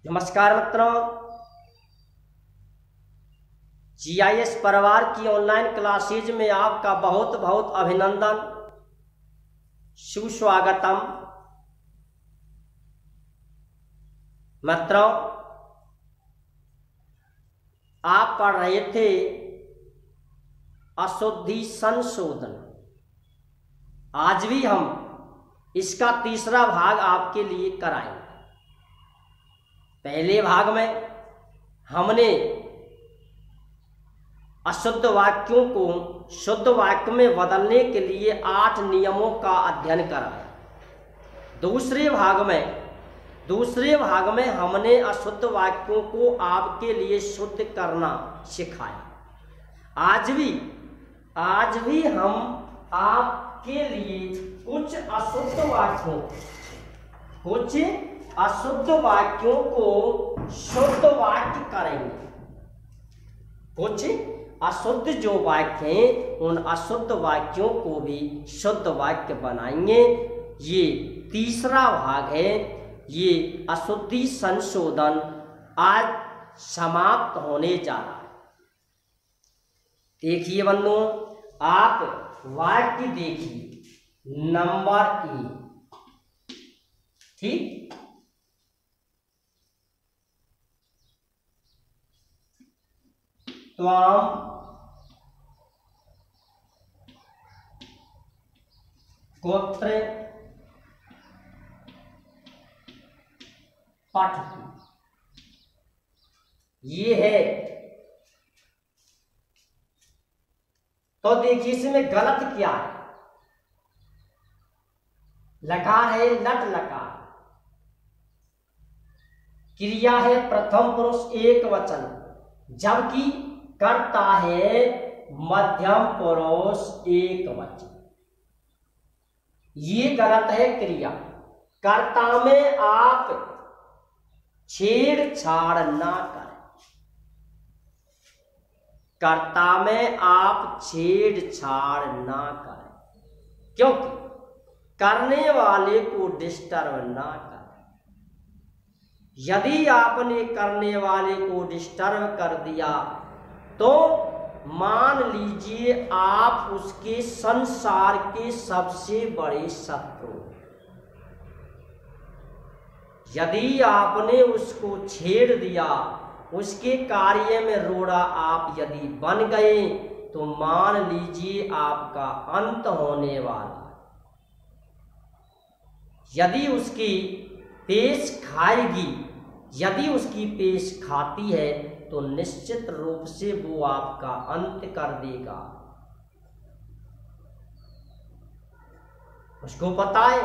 नमस्कार मित्रों, जीआईएस परिवार की ऑनलाइन क्लासेज में आपका बहुत बहुत अभिनंदन, सुस्वागतम। मित्रों, आप पढ़ रहे थे अशुद्धि संशोधन। आज भी हम इसका तीसरा भाग आपके लिए कराएंगे। पहले भाग में हमने अशुद्ध वाक्यों को शुद्ध वाक्य में बदलने के लिए 8 नियमों का अध्ययन करा। दूसरे भाग में हमने अशुद्ध वाक्यों को आपके लिए शुद्ध करना सिखाया। आज भी हम आपके लिए कुछ अशुद्ध वाक्यों को शुद्ध वाक्य करेंगे। कुछ अशुद्ध जो वाक्य हैं उन अशुद्ध वाक्यों को भी शुद्ध वाक्य बनाएंगे। ये तीसरा भाग है। ये अशुद्धि संशोधन आज समाप्त होने जा रहा है। देखिए बंधुओं, आप वाक्य देखिए नंबर 1। ठीक, त्वाम गोत्र पठति, ये है। तो देखिए इसमें गलत क्या है। लकार है लट लकार, क्रिया है प्रथम पुरुष एक वचन, जबकि कर्ता है मध्यम पुरुष एक वचन। ये गलत है क्रिया। कर्ता में आप छेड़छाड़ ना करें। कर्ता में आप छेड़छाड़ ना करें, क्योंकि करने वाले को डिस्टर्ब ना करें। यदि आपने करने वाले को डिस्टर्ब कर दिया तो मान लीजिए आप उसके संसार के सबसे बड़े शत्रु। यदि आपने उसको छेड़ दिया, उसके कार्य में रोड़ा आप यदि बन गए, तो मान लीजिए आपका अंत होने वाला। यदि उसकी पेश खाएगी, यदि उसकी पेश खाती है, तो निश्चित रूप से वो आपका अंत कर देगा। उसको पता है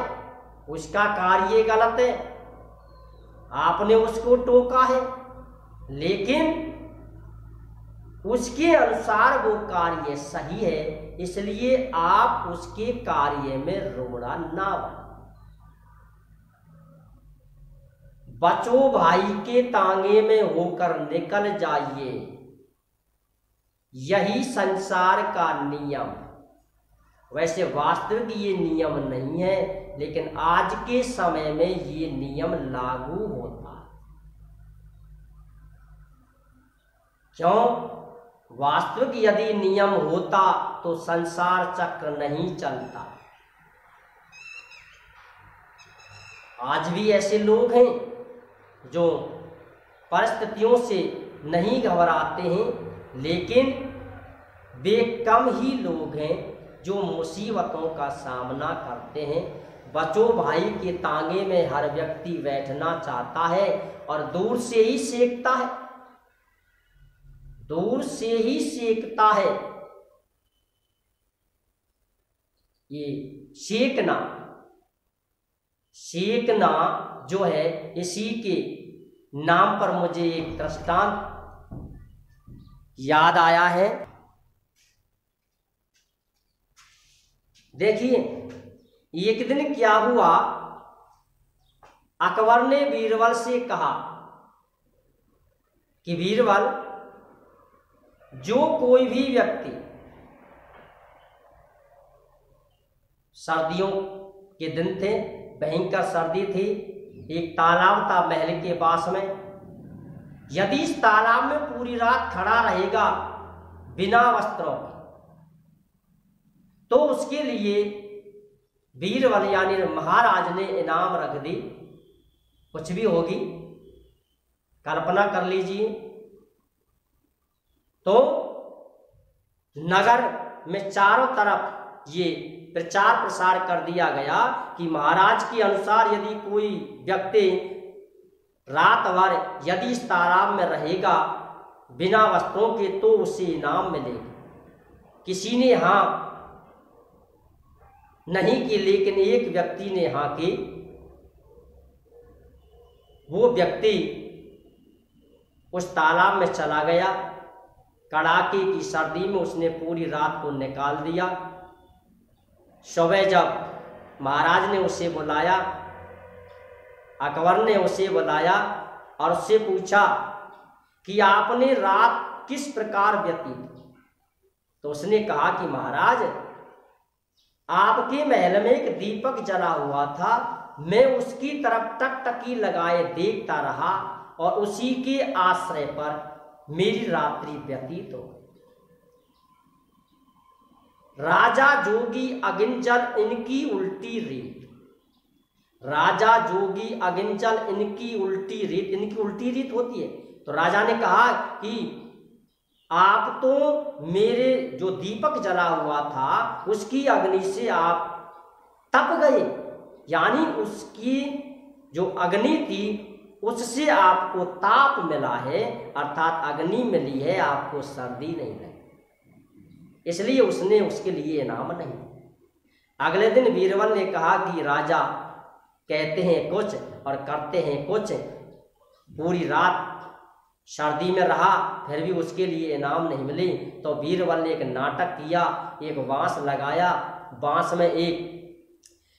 उसका कार्य गलत है, आपने उसको टोका है, लेकिन उसके अनुसार वो कार्य सही है, इसलिए आप उसके कार्य में रोड़ा ना बने। बचो भाई के तांगे में होकर निकल जाइए, यही संसार का नियम। वैसे वास्तविक ये नियम नहीं है, लेकिन आज के समय में ये नियम लागू होता है। क्यों? वास्तविक यदि नियम होता तो संसार चक्र नहीं चलता। आज भी ऐसे लोग हैं जो परिस्थितियों से नहीं घबराते हैं, लेकिन वे कम ही लोग हैं जो मुसीबतों का सामना करते हैं। बचो भाई के तांगे में हर व्यक्ति बैठना चाहता है और दूर से ही सेकता है, दूर से ही सेकता है। ये सेकना जो है, इसी के नाम पर मुझे एक दृष्टांत याद आया है। देखिए, एक दिन क्या हुआ, अकबर ने बीरबल से कहा कि बीरबल, जो कोई भी व्यक्ति सर्दियों के दिन थे, भयंकर सर्दी थी, एक तालाब था महल के पास में। यदि इस तालाब में पूरी रात खड़ा रहेगा बिना वस्त्रों के, तो उसके लिए बीरबल यानी महाराज ने इनाम रख दी। कुछ भी होगी, कल्पना कर लीजिए। तो नगर में चारों तरफ ये प्रचार प्रसार कर दिया गया कि महाराज के अनुसार यदि कोई व्यक्ति रात भर यदि इस तालाब में रहेगा बिना वस्त्रों के तो उसे इनाम मिलेगा। किसी ने हाँ नहीं की, लेकिन एक व्यक्ति ने हाँ की। वो व्यक्ति उस तालाब में चला गया। कड़ाके की सर्दी में उसने पूरी रात को निकाल दिया। सुबह जब महाराज ने उसे बुलाया, अकबर ने उसे बुलाया और उससे पूछा कि आपने रात किस प्रकार व्यतीत की। तो उसने कहा कि महाराज, आपके महल में एक दीपक जला हुआ था, मैं उसकी तरफ टकटकी लगाए देखता रहा और उसी के आश्रय पर मेरी रात्रि व्यतीत हो गई। राजा जोगी अगिंचल इनकी उल्टी रीत। राजा जोगी अगिंचल इनकी उल्टी रीत, इनकी उल्टी रीत होती है। तो राजा ने कहा कि आप तो मेरे जो दीपक जला हुआ था उसकी अग्नि से आप तप गए, यानी उसकी जो अग्नि थी उससे आपको ताप मिला है, अर्थात अग्नि मिली है, आपको सर्दी नहीं लगी, इसलिए उसने उसके लिए इनाम नहीं। अगले दिन बीरबल ने कहा कि राजा कहते हैं कुछ और करते हैं कुछ। पूरी रात सर्दी में रहा, फिर भी उसके लिए इनाम नहीं मिली। तो बीरबल ने एक नाटक किया, एक बांस लगाया, बांस में एक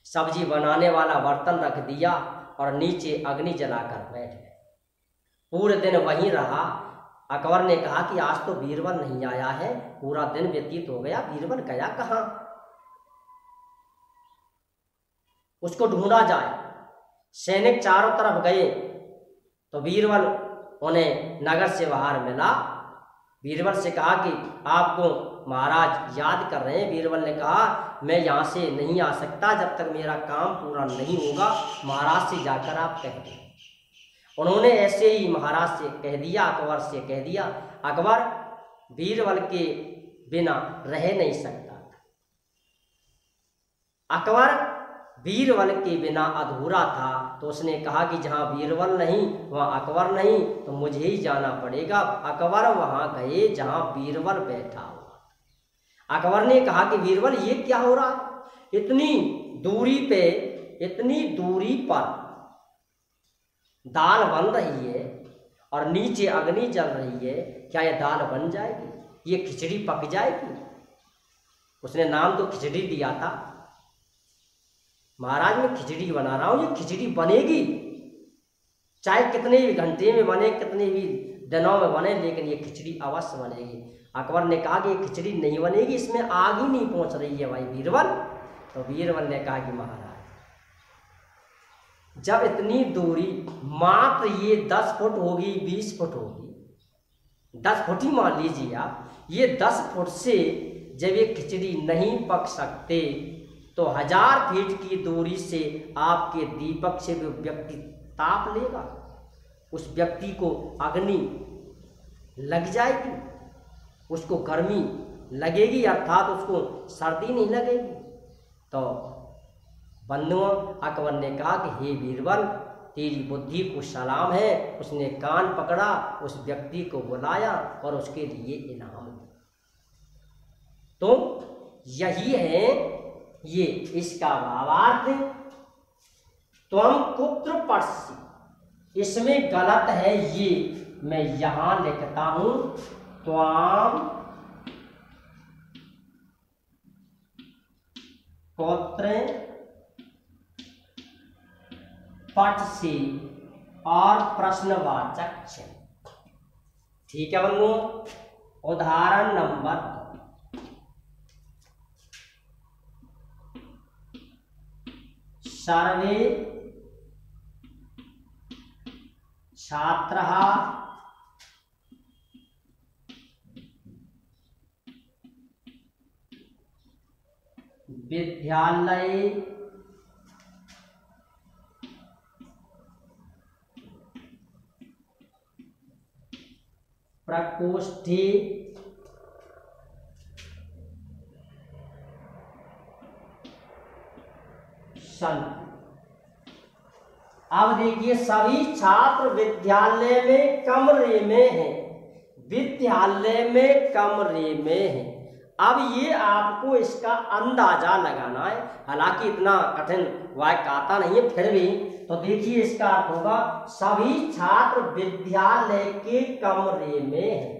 सब्जी बनाने वाला बर्तन रख दिया और नीचे अग्नि जलाकर बैठ गए। पूरे दिन वहीं रहा। अकबर ने कहा कि आज तो बीरबल नहीं आया है, पूरा दिन व्यतीत हो गया, बीरबल गया कहाँ, उसको ढूंढा जाए। सैनिक चारों तरफ गए तो बीरबल उन्हें नगर से बाहर मिला। बीरबल से कहा कि आपको महाराज याद कर रहे हैं। बीरबल ने कहा मैं यहाँ से नहीं आ सकता जब तक मेरा काम पूरा नहीं होगा, महाराज से जाकर आप कह दें। उन्होंने ऐसे ही महाराज से कह दिया, अकबर से कह दिया। अकबर बीरबल के बिना रह नहीं सकता। अकबर बीरबल के बिना अधूरा था, तो उसने कहा कि जहाँ बीरबल नहीं वहाँ अकबर नहीं, तो मुझे ही जाना पड़ेगा। अकबर वहाँ गए जहाँ बीरबल बैठा हुआ। अकबर ने कहा कि बीरबल ये क्या हो रहा है, इतनी दूरी पे, इतनी दूरी पर दाल बन रही है और नीचे अग्नि जल रही है, क्या ये दाल बन जाएगी, ये खिचड़ी पक जाएगी? उसने नाम तो खिचड़ी दिया था। महाराज मैं खिचड़ी बना रहा हूं, ये खिचड़ी बनेगी, चाहे कितने भी घंटे में बने, कितने भी दिनों में बने, लेकिन ये खिचड़ी अवश्य बनेगी। अकबर ने कहा कि ये खिचड़ी नहीं बनेगी, इसमें आग ही नहीं पहुंच रही है भाई बीरबल। तो बीरबल ने कहा कि महाराज जब इतनी दूरी मात्र ये 10 फुट होगी, 20 फुट होगी, 10 फुट ही मान लीजिए आप, ये 10 फुट से जब ये खिचड़ी नहीं पक सकते तो 1000 फीट की दूरी से आपके दीपक से जो व्यक्ति ताप लेगा, उस व्यक्ति को अग्नि लग जाएगी, उसको गर्मी लगेगी, अर्थात उसको सर्दी नहीं लगेगी। तो बंधुओं, अकबर ने कहा कि हे बीरबल, तेरी बुद्धि को सलाम है। उसने कान पकड़ा, उस व्यक्ति को बुलाया और उसके लिए इनाम दिया। तो यही है ये इसका भावार्थ। त्वम कुत्र पश्यसि, इसमें गलत है, ये मैं यहां लिखता हूं, त्वम कुत्र पश्यसि और प्रश्नवाचक चिन्ह। ठीक है बंधुओं, उदाहरण नंबर सर्वे छात्रः विद्यालये प्रकोष्ठे सन्ति। अब देखिए, सभी छात्र विद्यालय में कमरे में हैं, विद्यालय में कमरे में हैं। अब ये आपको इसका अंदाजा लगाना है, हालांकि इतना कठिन वाक्य आता नहीं है, फिर भी तो देखिए इसका अर्थ होगा सभी छात्र विद्यालय के कमरे में हैं।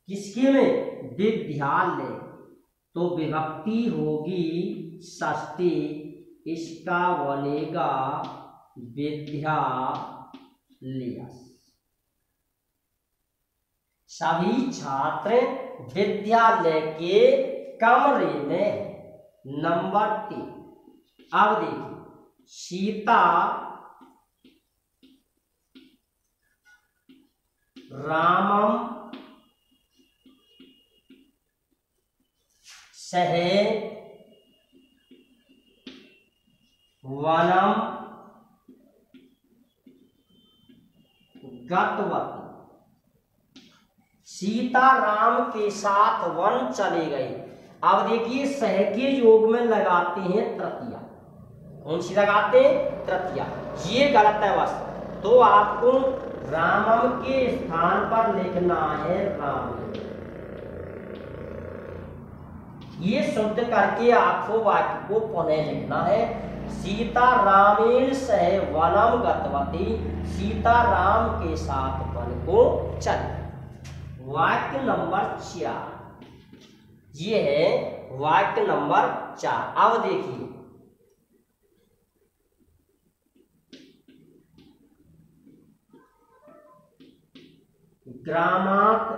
किसके में? विद्यालय। तो विभक्ति होगी षष्ठी, इसका बनेगा विद्यालय। सभी छात्र विद्यालय के कमरे में। नंबर 3, अब देखिए, सीता रामम सह वनम गतवती। सीता राम के साथ वन चले गए। अब देखिए, सह के योग में लगाते हैं तृतीया। कौन सी लगाते हैं? तृतीया। ये गलत है बस, तो आपको रामम के स्थान पर लिखना है राम। ये शुद्ध करके आपको वाक्य को पुनः लिखना है। सीता रामेण सह वनम गतवती, सीता राम के साथ वन को चली। वाक्य नंबर 4, ये है वाक्य नंबर 4। अब देखिए, ग्रामात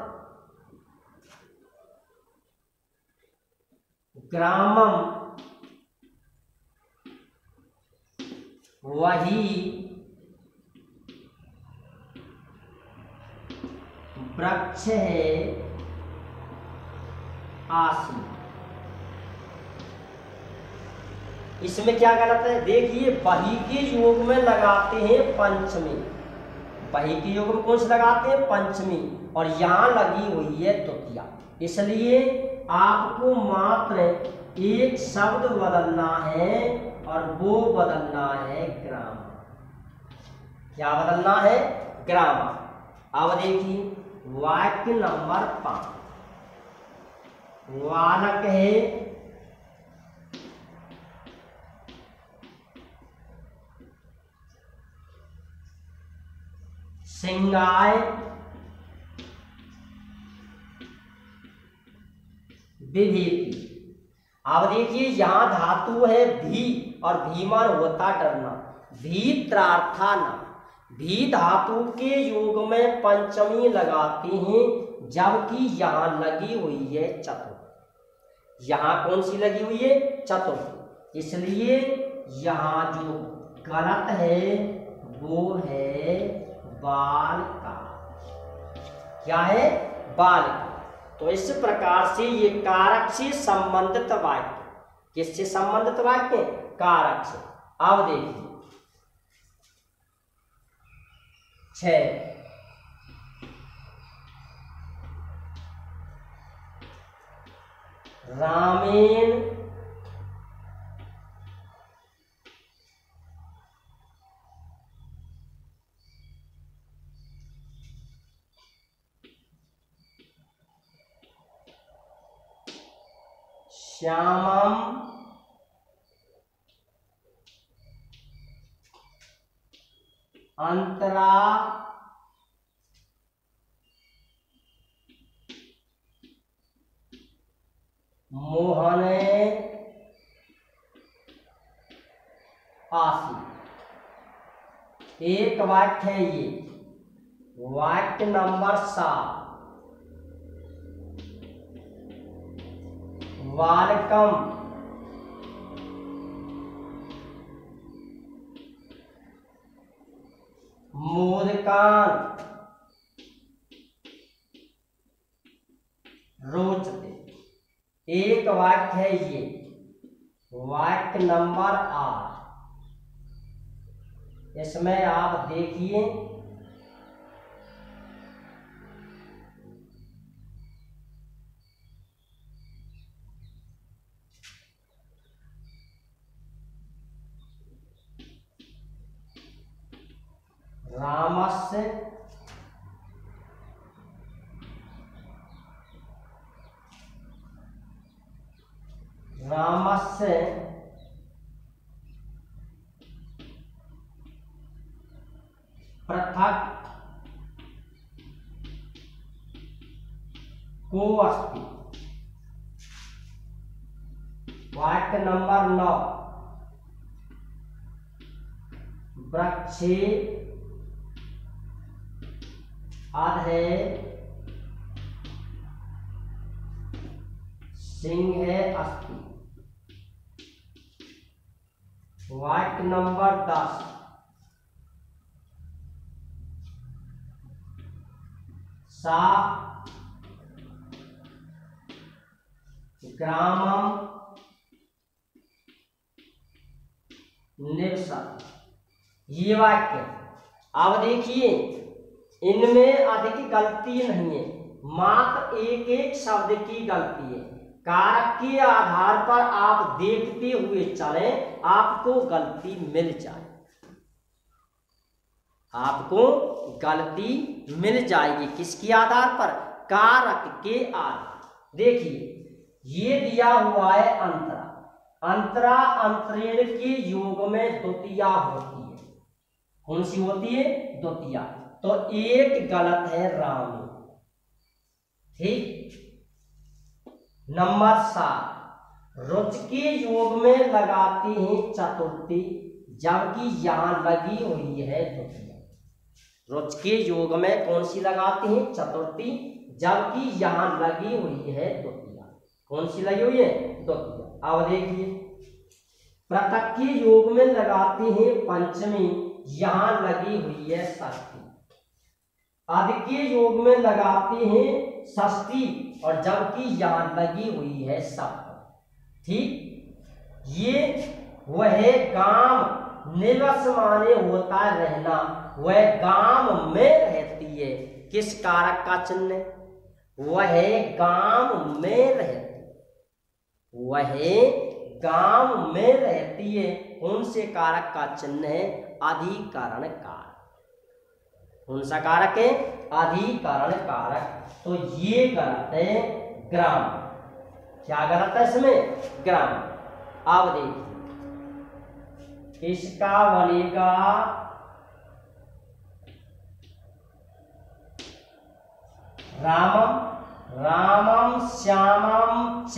ग्रामम वही वृक्ष है आसी। इसमें क्या गलत है? देखिए, वही के योग में लगाते हैं पंचमी। वही के योग में कौन से लगाते हैं? पंचमी। और यहां लगी हुई है तृतीया, इसलिए आपको मात्र एक शब्द बदलना है और वो बदलना है ग्राम। क्या बदलना है? ग्राम। अब देखिए, वाक्य नंबर 5, बालक है सिंगाय विभेति। अब देखिए, यहां धातु है भी और भीमान होता डरना। भी त्रार्थाना, भी धातु के योग में पंचमी लगाते हैं, जबकि यहां लगी हुई है चतुर्थ। यहां कौन सी लगी हुई है? चतुर्थ। इसलिए यहां जो गलत है वो है बाल का। क्या है? बाल का। तो इस प्रकार से ये कारक से संबंधित वाक्य, किससे संबंधित वाक्य? कारक से। अब देखिए 6, रामेण श्यामम अंतरा मोहने आसी। एक वाक्य है ये, वाक्य नंबर 7, बालकम मोदकान रोचते। एक वाक्य है ये, वाक्य नंबर 8। इसमें आप देखिए, रामस्य पृथक को अस्ति। वाक्य नंबर 9, वृक्षे अधे सिंह अस्ति। वाक्य नंबर 10, सा ग्रामम निवसति। ये वाक्य अब देखिए, इनमें अधिक गलती नहीं है, मात्र एक एक शब्द की गलती है। कारक के आधार पर आप देखते हुए चलें, आपको गलती मिल जाए, आपको गलती मिल जाएगी। किसके आधार पर? कारक के आधार। देखिए, ये दिया हुआ है अंतरा। अंतरा अंतरेण के योग में द्वितीया होती है। कौन सी होती है? द्वितीया। तो एक गलत है राम, ठीक। नंबर 7, रुच के योग में लगाते हैं चतुर्थी, जबकि यहां लगी हुई है द्वितीया। रुच के योग में कौन सी लगाते हैं? चतुर्थी, जबकि यहां लगी हुई है द्वितीया। कौन सी लगी हुई है? द्वितीया। अब देखिए, पृथक के योग में लगाते हैं पंचमी, यहां लगी हुई है षष्ठी। अधिक के योग में लगाते हैं षष्ठी, और जबकि यहां लगी हुई है सप्तमी, ठीक। ये वह गांव निवस माने होता है रहना, वह गांव में रहती है। किस कारक का चिन्ह? वह गांव में रहती, वह गांव में रहती है। कौन से कारक का चिन्ह है? अधिकरण कारक। कौन सा कारक है? अधिकरण कारक। तो ये गलत है, ग्राम। क्या गलत है इसमें? ग्राम। अब देखिए, इसका बनेगा रामम, रामम श्यामम च।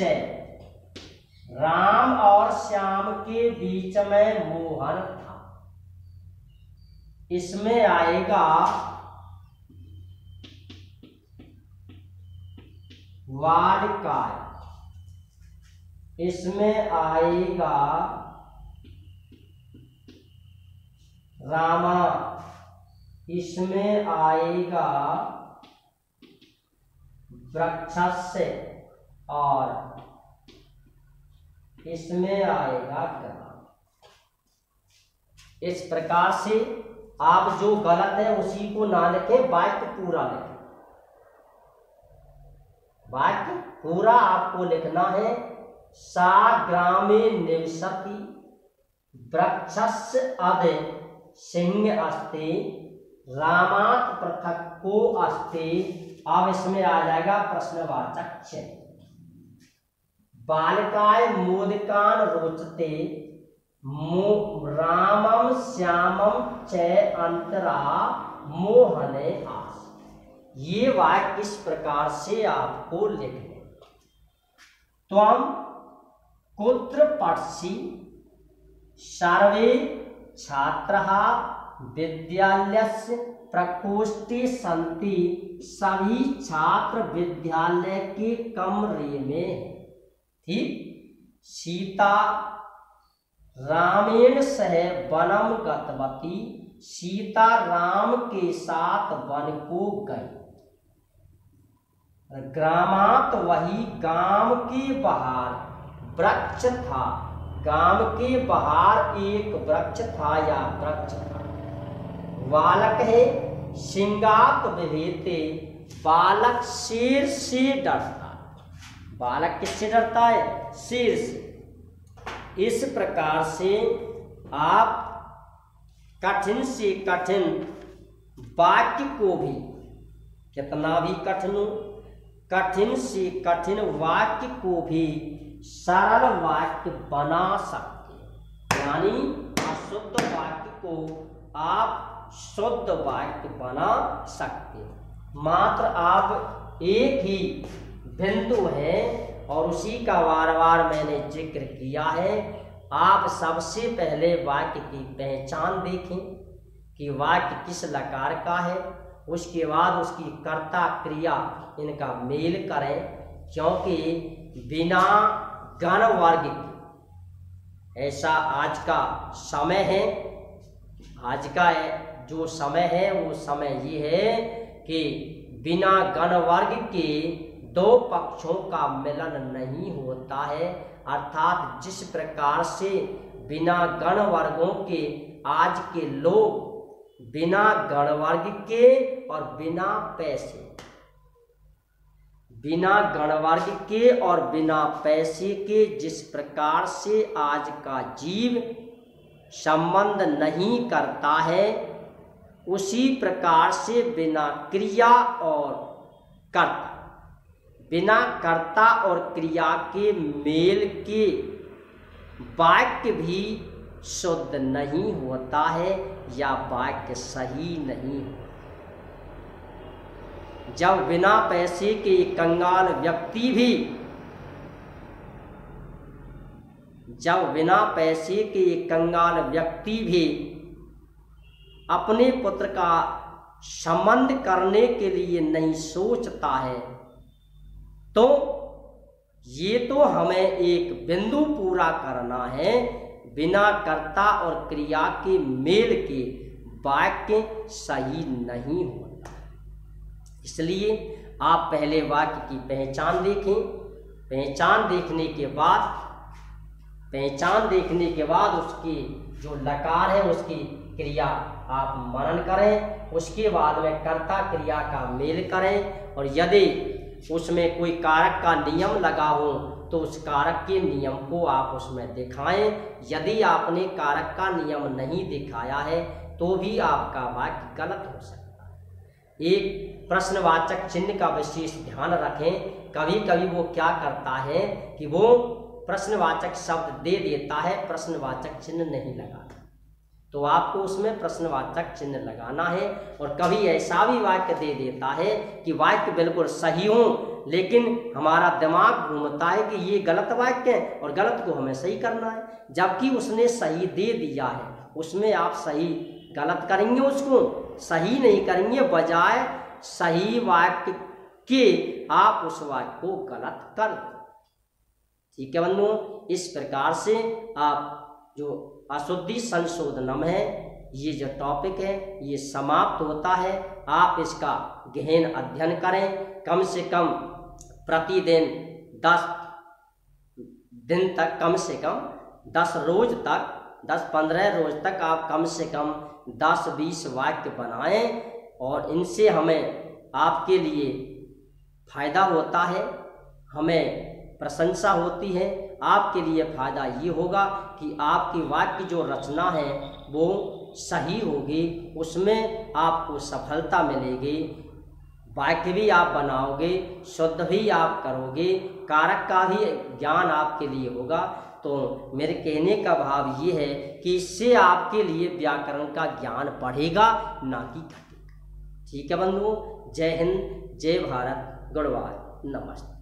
राम और श्याम के बीच में मोहन था। इसमें आएगा वालिकाय, इसमें आएगा रामा, इसमें आएगा वृक्षस्य, और इसमें आएगा ग्राम। इस प्रकार से आप जो गलत है उसी को ना लिखें, वाक्य पूरा लिखें। वाक्य पूरा आपको लिखना है। सा ग्रामे निवसति, वृक्षस्य अधे सिंह अस्ति, रामात् पृथक को अस्ति। अब इसमें आ जाएगा प्रश्नवाचक चिन्ह। बालिकाय मोदकान रोचते, रामम श्यामम च अंतरा मोहने आस। ये वाक्य इस प्रकार से आपको लिखने। त्वं कुत्र पठसि, सर्वे छात्राः विद्यालयस्य प्रकोष्ठे सन्ति। सभी छात्र विद्यालय के कमरे में। ठीक। सीता रामेण सह वनम गतवती, सीता राम के साथ वन को गई। ग्रामात वही गांव के बाहर वृक्ष था। गांव के बाहर एक वृक्ष था या वृक्ष था। बालक है सिंगात विभेते, बालक शेर से डरता। बालक किससे डरता है? शेर से। इस प्रकार से आप कठिन से कठिन वाक्य को भी, कितना भी कठिन हो, कठिन से कठिन वाक्य को भी सरल वाक्य बना सकते, यानी अशुद्ध वाक्य को आप शुद्ध वाक्य बना सकते। मात्र आप एक ही बिंदु है और उसी का बार बार मैंने जिक्र किया है। आप सबसे पहले वाक्य की पहचान देखें कि वाक्य किस लकार का है, उसके बाद उसकी कर्ता क्रिया इनका मेल करें, क्योंकि बिना गण वर्ग के, ऐसा आज का समय है, आज का जो समय है वो समय ये है कि बिना गण वर्ग के दो पक्षों का मिलन नहीं होता है। अर्थात जिस प्रकार से बिना गण वर्गों के आज के लोग बिना गण वर्ग के और बिना पैसे, बिना गण वर्ग के और बिना पैसे के जिस प्रकार से आज का जीव संबंध नहीं करता है, उसी प्रकार से बिना क्रिया और कर्ता, बिना कर्ता और क्रिया के मेल के वाक्य भी शुद्ध नहीं होता है या वाक्य सही नहीं। जब बिना पैसे के कंगाल व्यक्ति भी, जब बिना पैसे के कंगाल व्यक्ति भी अपने पुत्र का संबंध करने के लिए नहीं सोचता है, तो ये तो हमें एक बिंदु पूरा करना है, बिना कर्ता और क्रिया के मेल के वाक्य सही नहीं होता। इसलिए आप पहले वाक्य की पहचान देखें, पहचान देखने के बाद उसकी जो लकार है उसकी क्रिया आप मनन करें, उसके बाद में कर्ता क्रिया का मेल करें, और यदि उसमें कोई कारक का नियम लगा हो तो उस कारक के नियम को आप उसमें दिखाएं। यदि आपने कारक का नियम नहीं दिखाया है तो भी आपका वाक्य गलत हो सकता है। एक प्रश्नवाचक चिन्ह का विशेष ध्यान रखें। कभी कभी वो क्या करता है कि वो प्रश्नवाचक शब्द दे देता है, प्रश्नवाचक चिन्ह नहीं लगाता, तो आपको उसमें प्रश्नवाचक चिन्ह लगाना है। और कभी ऐसा भी वाक्य दे देता है कि वाक्य बिल्कुल सही हो, लेकिन हमारा दिमाग घूमता है कि ये गलत वाक्य है और गलत को हमें सही करना है, जबकि उसने सही दे दिया है, उसमें आप सही गलत करेंगे, उसको सही नहीं करेंगे, बजाय सही वाक्य के आप उस वाक्य को गलत कर दो। ठीक है बंधुओं, इस प्रकार से आप जो अशुद्धि संशोधनम है, ये जो टॉपिक है ये समाप्त होता है। आप इसका गहन अध्ययन करें, कम से कम प्रतिदिन 10 दिन तक, कम से कम 10 रोज तक, 10-15 रोज तक आप कम से कम 10-20 वाक्य बनाएं, और इनसे हमें आपके लिए फायदा होता है, हमें प्रशंसा होती है। आपके लिए फायदा ये होगा कि आपकी वाक्य जो रचना है वो सही होगी, उसमें आपको सफलता मिलेगी, वाक्य भी आप बनाओगे, शुद्ध भी आप करोगे, कारक का भी ज्ञान आपके लिए होगा। तो मेरे कहने का भाव ये है कि इससे आपके लिए व्याकरण का ज्ञान बढ़ेगा, ना कि घटेगा। ठीक है बंधुओं, जय हिंद, जय भारत, गुड बाय, नमस्ते।